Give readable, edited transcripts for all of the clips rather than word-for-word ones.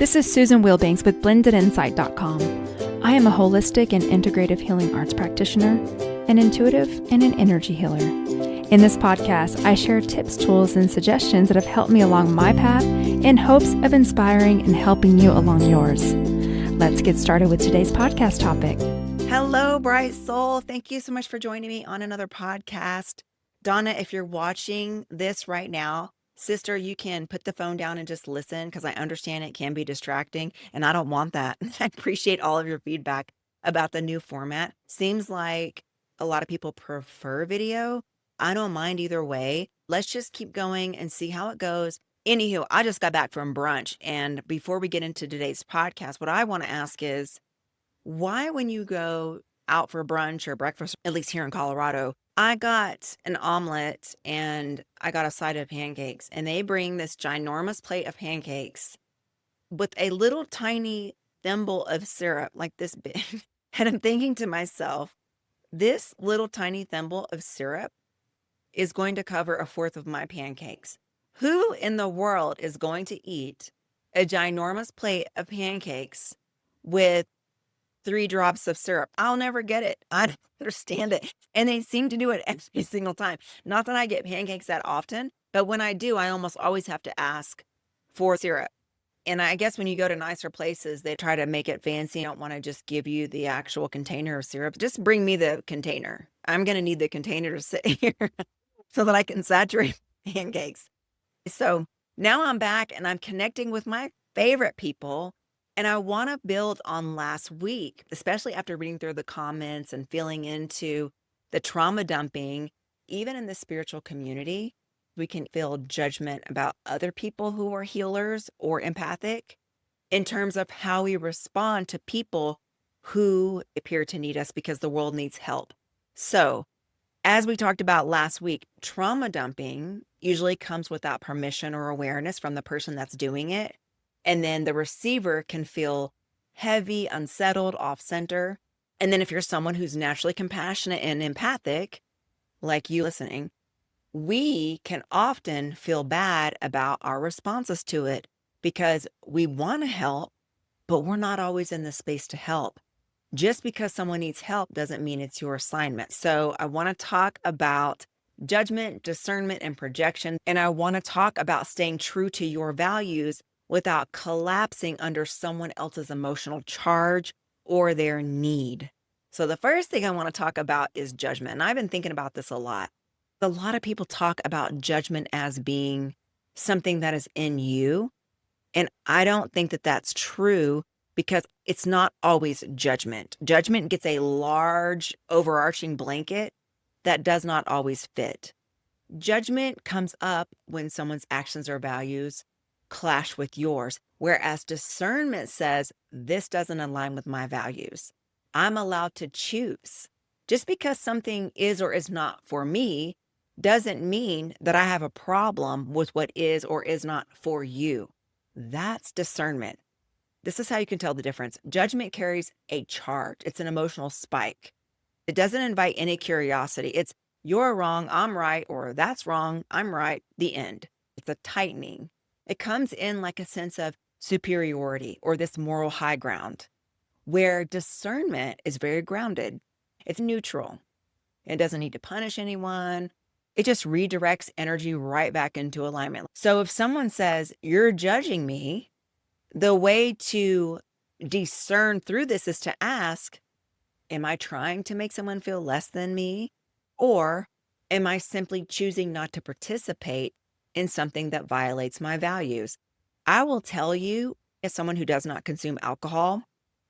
This is Susan Wilbanks with blendedinsight.com. I am a holistic and integrative healing arts practitioner, an intuitive, and an energy healer. In this podcast, I share tips, tools, and suggestions that have helped me along my path in hopes of inspiring and helping you along yours. Let's get started with today's podcast topic. Hello, bright soul. Thank you so much for joining me on another podcast. Donna, if you're watching this right now, sister, you can put the phone down and just listen because I understand it can be distracting and I don't want that. I appreciate all of your feedback about the new format. Seems like a lot of people prefer video. I don't mind either way. Let's just keep going and see how it goes. Anywho, I just got back from brunch. And before we get into today's podcast, what I want to ask is, why when you go out for brunch or breakfast, at least here in Colorado, I got an omelet and I got a side of pancakes, and they bring this ginormous plate of pancakes with a little tiny thimble of syrup like this big. And I'm thinking to myself, this little tiny thimble of syrup is going to cover a fourth of my pancakes. Who in the world is going to eat a ginormous plate of pancakes with 3 drops of syrup? I'll never get it. I don't understand it. And they seem to do it every single time. Not that I get pancakes that often, but when I do, I almost always have to ask for syrup. And I guess when you go to nicer places, they try to make it fancy. I don't want to just give you the actual container of syrup. Just bring me the container. I'm going to need the container to sit here so that I can saturate pancakes. So now I'm back and I'm connecting with my favorite people. And I want to build on last week, especially after reading through the comments and feeling into the trauma dumping. Even in the spiritual community, we can feel judgment about other people who are healers or empathic in terms of how we respond to people who appear to need us because the world needs help. So, as we talked about last week, trauma dumping usually comes without permission or awareness from the person that's doing it. And then the receiver can feel heavy, unsettled, off center. And then if you're someone who's naturally compassionate and empathic, like you listening, we can often feel bad about our responses to it because we want to help, but we're not always in the space to help. Just because someone needs help doesn't mean it's your assignment. So I want to talk about judgment, discernment, and projection. And I want to talk about staying true to your values without collapsing under someone else's emotional charge or their need. So the first thing I want to talk about is judgment. And I've been thinking about this a lot. A lot of people talk about judgment as being something that is in you. And I don't think that that's true because it's not always judgment. Judgment gets a large overarching blanket that does not always fit. Judgment comes up when someone's actions or values clash with yours, whereas discernment says, this doesn't align with my values. I'm allowed to choose. Just because something is or is not for me doesn't mean that I have a problem with what is or is not for you. That's discernment. This is how you can tell the difference. Judgment carries a charge. It's an emotional spike. It doesn't invite any curiosity. It's you're wrong, I'm right, or that's wrong, I'm right, the end. It's a tightening. It comes in like a sense of superiority or this moral high ground, where discernment is very grounded. It's neutral. It doesn't need to punish anyone. It just redirects energy right back into alignment. So if someone says, you're judging me, the way to discern through this is to ask, am I trying to make someone feel less than me? Or am I simply choosing not to participate in something that violates my values? I will tell you, as someone who does not consume alcohol,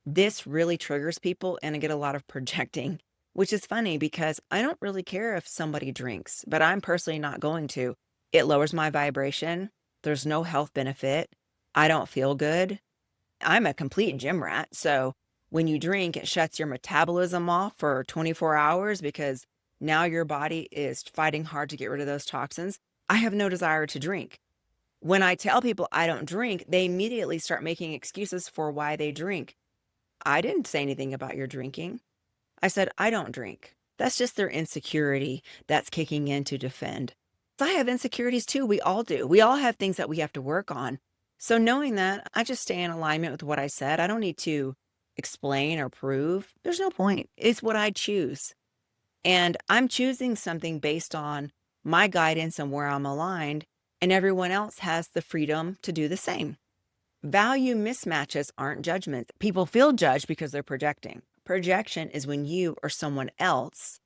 this really triggers people and I get a lot of projecting, which is funny because I don't really care if somebody drinks, but I'm personally not going to. It lowers my vibration. There's no health benefit. I don't feel good. I'm a complete gym rat. So when you drink, it shuts your metabolism off for 24 hours because now your body is fighting hard to get rid of those toxins. I have no desire to drink. When I tell people I don't drink, they immediately start making excuses for why they drink. I didn't say anything about your drinking. I said, I don't drink. That's just their insecurity that's kicking in to defend. So I have insecurities too. We all do. We all have things that we have to work on. So knowing that, I just stay in alignment with what I said. I don't need to explain or prove. There's no point. It's what I choose. And I'm choosing something based on my guidance and where I'm aligned, and everyone else has the freedom to do the same. Value mismatches aren't judgments. People feel judged because they're projecting. Projection is when you or someone else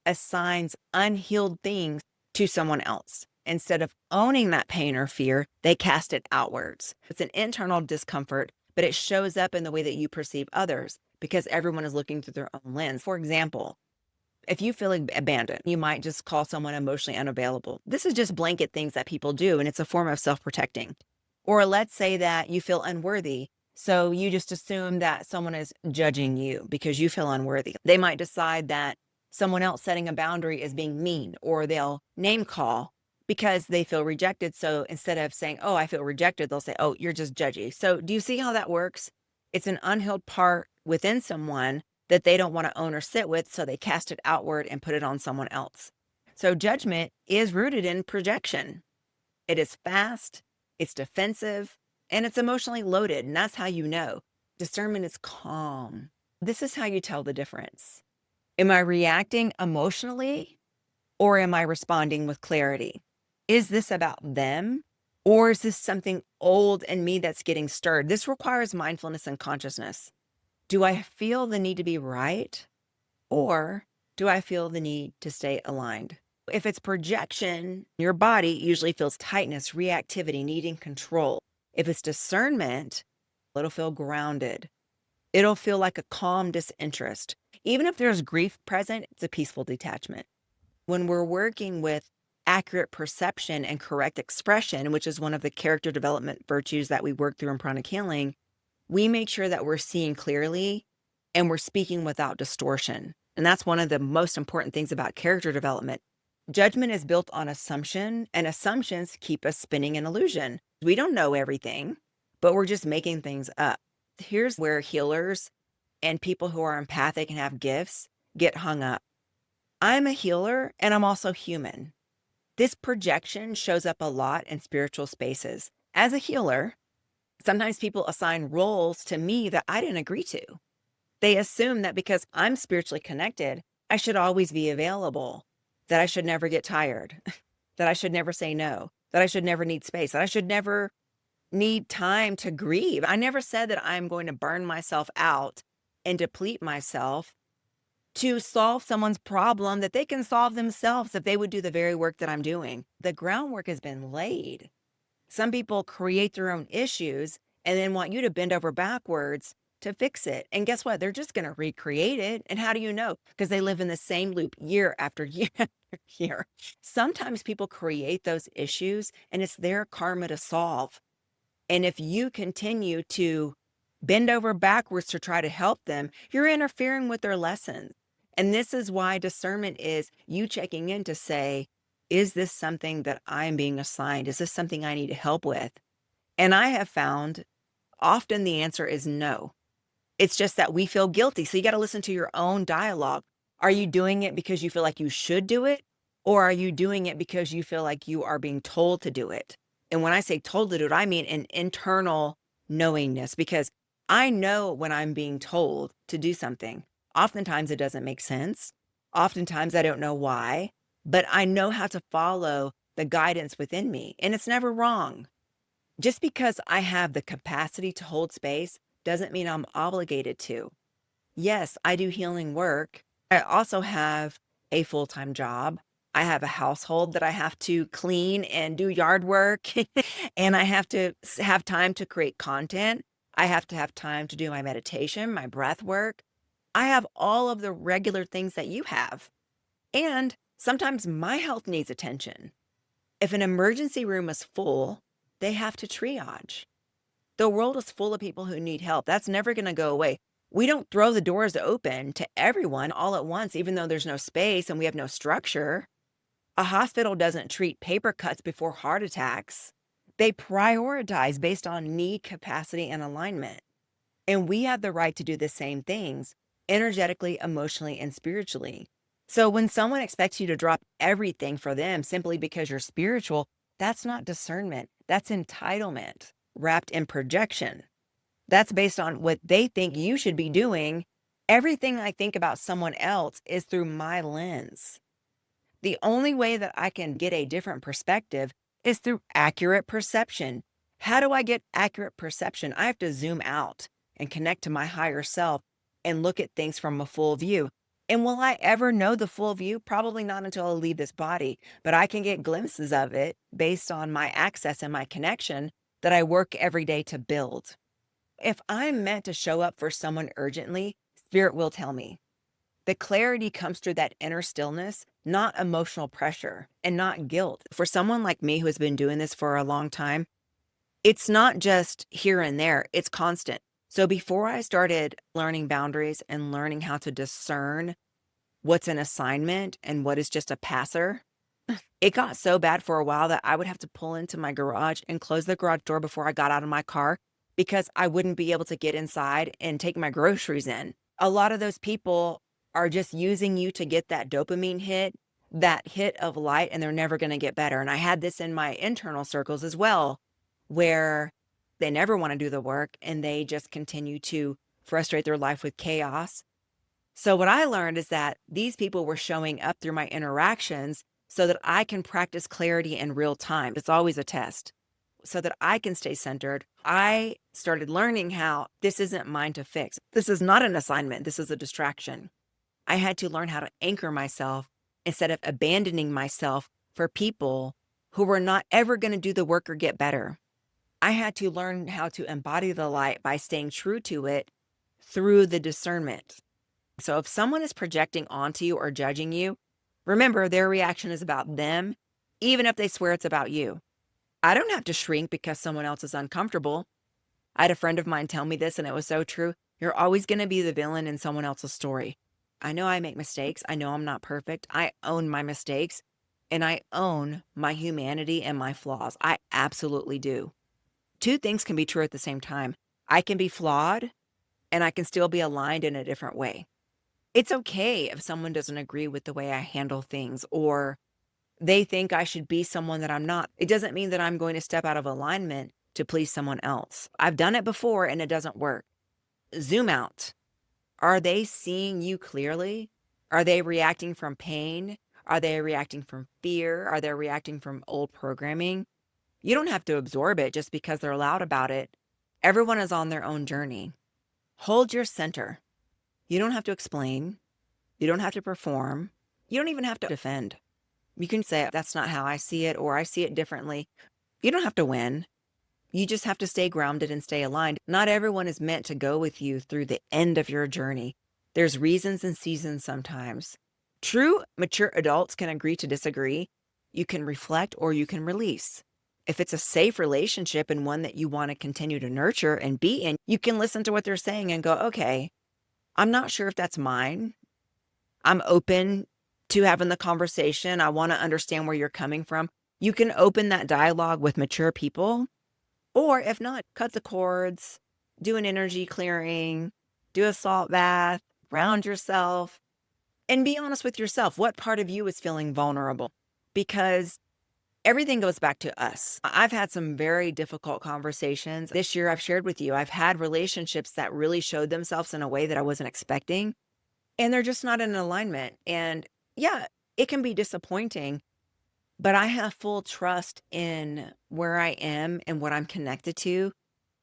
assigns unhealed things to someone else. Instead of owning that pain or fear, they cast it outwards. It's an internal discomfort, but it shows up in the way that you perceive others because everyone is looking through their own lens. For example, if you feel abandoned, you might just call someone emotionally unavailable. This is just blanket things that people do, and it's a form of self-protecting. Or let's say that you feel unworthy. So you just assume that someone is judging you because you feel unworthy. They might decide that someone else setting a boundary is being mean, or they'll name call because they feel rejected. So instead of saying, oh, I feel rejected, they'll say, oh, you're just judgy. So do you see how that works? It's an unhealed part within someone that they don't want to own or sit with. So they cast it outward and put it on someone else. So judgment is rooted in projection. It is fast, it's defensive, and it's emotionally loaded. And that's how you know. Discernment is calm. This is how you tell the difference. Am I reacting emotionally, or am I responding with clarity? Is this about them, or is this something old in me that's getting stirred? This requires mindfulness and consciousness. Do I feel the need to be right, or do I feel the need to stay aligned? If it's projection, your body usually feels tightness, reactivity, needing control. If it's discernment, it'll feel grounded. It'll feel like a calm disinterest. Even if there's grief present, it's a peaceful detachment. When we're working with accurate perception and correct expression, which is one of the character development virtues that we work through in pranic healing, we make sure that we're seeing clearly and we're speaking without distortion. And that's one of the most important things about character development. Judgment is built on assumption, and assumptions keep us spinning in illusion. We don't know everything, but we're just making things up. Here's where healers and people who are empathic and have gifts get hung up. I'm a healer and I'm also human. This projection shows up a lot in spiritual spaces. As a healer, sometimes people assign roles to me that I didn't agree to. They assume that because I'm spiritually connected, I should always be available, that I should never get tired, that I should never say no, that I should never need space, that I should never need time to grieve. I never said that I'm going to burn myself out and deplete myself to solve someone's problem that they can solve themselves if they would do the very work that I'm doing. The groundwork has been laid. Some people create their own issues and then want you to bend over backwards to fix it. And guess what? They're just going to recreate it. And how do you know? Because they live in the same loop year after year after year. Sometimes people create those issues and it's their karma to solve. And if you continue to bend over backwards to try to help them, you're interfering with their lessons. And this is why discernment is you checking in to say, is this something that I'm being assigned? Is this something I need help with? And I have found often the answer is no. It's just that we feel guilty. So you got to listen to your own dialogue. Are you doing it because you feel like you should do it? Or are you doing it because you feel like you are being told to do it? And when I say told to do it, I mean an internal knowingness, because I know when I'm being told to do something. Oftentimes it doesn't make sense. Oftentimes I don't know why, but I know how to follow the guidance within me, and it's never wrong. Just because I have the capacity to hold space doesn't mean I'm obligated to. Yes, I do healing work. I also have a full-time job. I have a household that I have to clean and do yard work, and I have to have time to create content. I have to have time to do my meditation, my breath work. I have all of the regular things that you have. And sometimes my health needs attention. If an emergency room is full, they have to triage. The world is full of people who need help. That's never going to go away. We don't throw the doors open to everyone all at once, even though there's no space and we have no structure. A hospital doesn't treat paper cuts before heart attacks. They prioritize based on need, capacity, and alignment. And we have the right to do the same things energetically, emotionally, and spiritually. So when someone expects you to drop everything for them simply because you're spiritual, that's not discernment. That's entitlement. wrapped in projection. That's based on what they think you should be doing. Everything I think about someone else is through my lens. The only way that I can get a different perspective is through accurate perception. How do I get accurate perception? I have to zoom out and connect to my higher self and look at things from a full view. And will I ever know the full view? Probably not until I leave this body, but I can get glimpses of it based on my access and my connection that I work every day to build. If I'm meant to show up for someone urgently, Spirit will tell me. The clarity comes through that inner stillness, not emotional pressure and not guilt. For someone like me who has been doing this for a long time, it's not just here and there, it's constant. So before I started learning boundaries and learning how to discern what's an assignment and what is just a passer, it got so bad for a while that I would have to pull into my garage and close the garage door before I got out of my car because I wouldn't be able to get inside and take my groceries in. A lot of those people are just using you to get that dopamine hit, that hit of light, and they're never going to get better. And I had this in my internal circles as well, where they never want to do the work and they just continue to frustrate their life with chaos. So what I learned is that these people were showing up through my interactions so that I can practice clarity in real time. It's always a test. So that I can stay centered. I started learning how this isn't mine to fix. This is not an assignment. This is a distraction. I had to learn how to anchor myself instead of abandoning myself for people who were not ever going to do the work or get better. I had to learn how to embody the light by staying true to it through the discernment. So if someone is projecting onto you or judging you, remember their reaction is about them, even if they swear it's about you. I don't have to shrink because someone else is uncomfortable. I had a friend of mine tell me this, and it was so true. You're always going to be the villain in someone else's story. I know I make mistakes. I know I'm not perfect. I own my mistakes, and I own my humanity and my flaws. I absolutely do. Two things can be true at the same time. I can be flawed, and I can still be aligned in a different way. It's okay if someone doesn't agree with the way I handle things, or they think I should be someone that I'm not. It doesn't mean that I'm going to step out of alignment to please someone else. I've done it before and it doesn't work. Zoom out. Are they seeing you clearly? Are they reacting from pain? Are they reacting from fear? Are they reacting from old programming? You don't have to absorb it just because they're loud about it. Everyone is on their own journey. Hold your center. You don't have to explain. You don't have to perform. You don't even have to defend. You can say, that's not how I see it, or I see it differently. You don't have to win. You just have to stay grounded and stay aligned. Not everyone is meant to go with you through the end of your journey. There's reasons and seasons sometimes. True, mature adults can agree to disagree. You can reflect or you can release. If it's a safe relationship and one that you want to continue to nurture and be in, you can listen to what they're saying and go, okay, I'm not sure if that's mine. I'm open to having the conversation. I want to understand where you're coming from. You can open that dialogue with mature people, or if not, cut the cords, do an energy clearing, do a salt bath, ground yourself, and be honest with yourself. What part of you is feeling vulnerable? Because everything goes back to us. I've had some very difficult conversations. This year I've shared with you, I've had relationships that really showed themselves in a way that I wasn't expecting, and they're just not in alignment. And yeah, it can be disappointing, but I have full trust in where I am and what I'm connected to.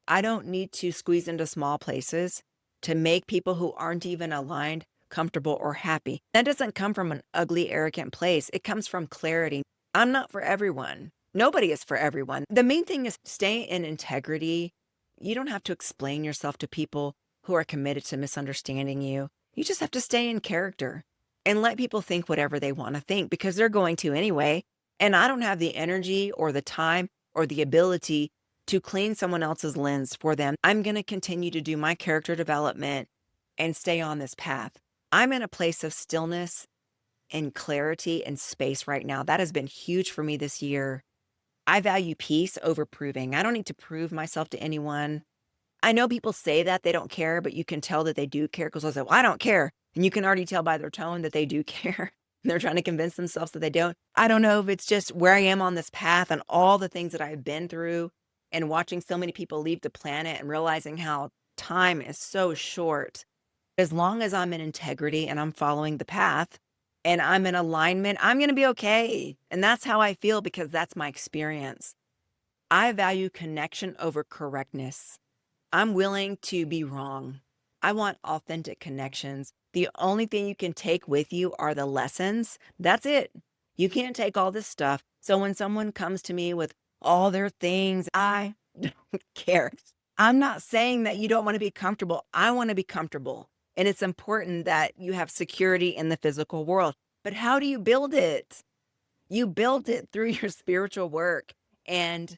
I don't need to squeeze into small places to make people who aren't even aligned comfortable or happy. That doesn't come from an ugly, arrogant place. It comes from clarity. I'm not for everyone. Nobody is for everyone. The main thing is stay in integrity. You don't have to explain yourself to people who are committed to misunderstanding you. You just have to stay in character and let people think whatever they want to think, because they're going to anyway. And I don't have the energy or the time or the ability to clean someone else's lens for them. I'm going to continue to do my character development and stay on this path. I'm in a place of stillness and clarity and space right now. That has been huge for me this year. I value peace over proving. I don't need to prove myself to anyone. I know people say that they don't care, but you can tell that they do care, because I say, well, I don't care. And you can already tell by their tone that they do care. They're trying to convince themselves that they don't. I don't know if it's just where I am on this path and all the things that I've been through and watching so many people leave the planet and realizing how time is so short. As long as I'm in integrity and I'm following the path and I'm in alignment, I'm going to be okay. And that's how I feel because that's my experience. I value connection over correctness. I'm willing to be wrong. I want authentic connections. The only thing you can take with you are the lessons. That's it. You can't take all this stuff. So when someone comes to me with all their things, I don't care. I'm not saying that you don't want to be comfortable. I want to be comfortable. And it's important that you have security in the physical world. But how do you build it? You build it through your spiritual work and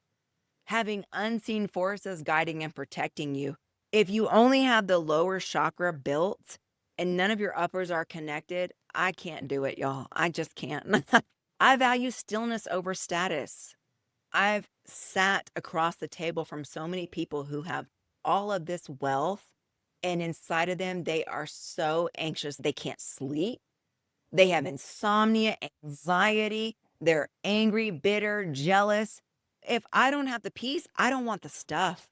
having unseen forces guiding and protecting you. If you only have the lower chakra built and none of your uppers are connected, I can't do it, y'all. I just can't. I value stillness over status. I've sat across the table from so many people who have all of this wealth, and inside of them, they are so anxious. They can't sleep. They have insomnia, anxiety. They're angry, bitter, jealous. If I don't have the peace, I don't want the stuff.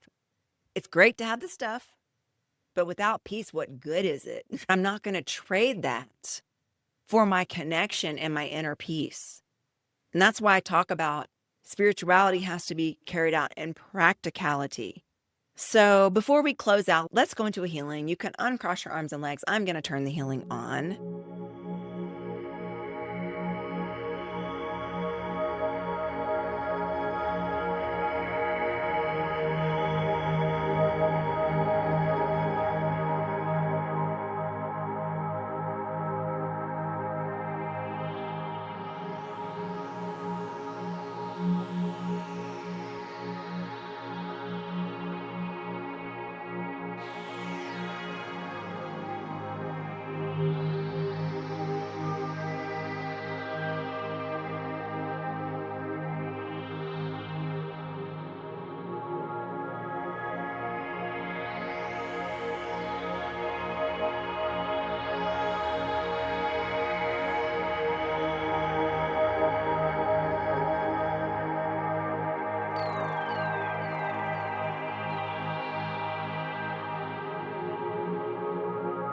It's great to have the stuff, but without peace, what good is it? I'm not going to trade that for my connection and my inner peace. And that's why I talk about spirituality has to be carried out in practicality. So before we close out, let's go into a healing. You can uncross your arms and legs. I'm going to turn the healing on.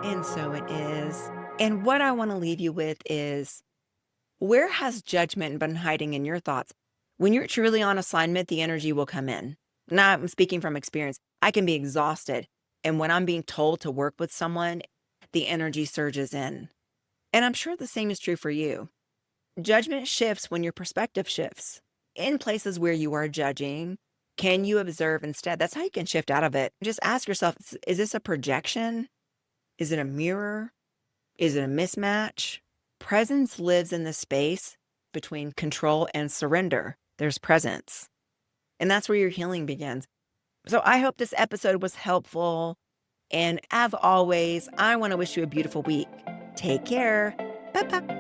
And so it is. And what I want to leave you with is, where has judgment been hiding in your thoughts? When you're truly on assignment, the energy will come in. Now, I'm speaking from experience. I can be exhausted. And when I'm being told to work with someone, the energy surges in. And I'm sure the same is true for you. Judgment shifts when your perspective shifts. In places where you are judging, can you observe instead? That's how you can shift out of it. Just ask yourself, is this a projection? Is it a mirror? Is it a mismatch? Presence lives in the space between control and surrender. There's presence. And that's where your healing begins. So I hope this episode was helpful. And as always, I want to wish you a beautiful week. Take care. Bye bye.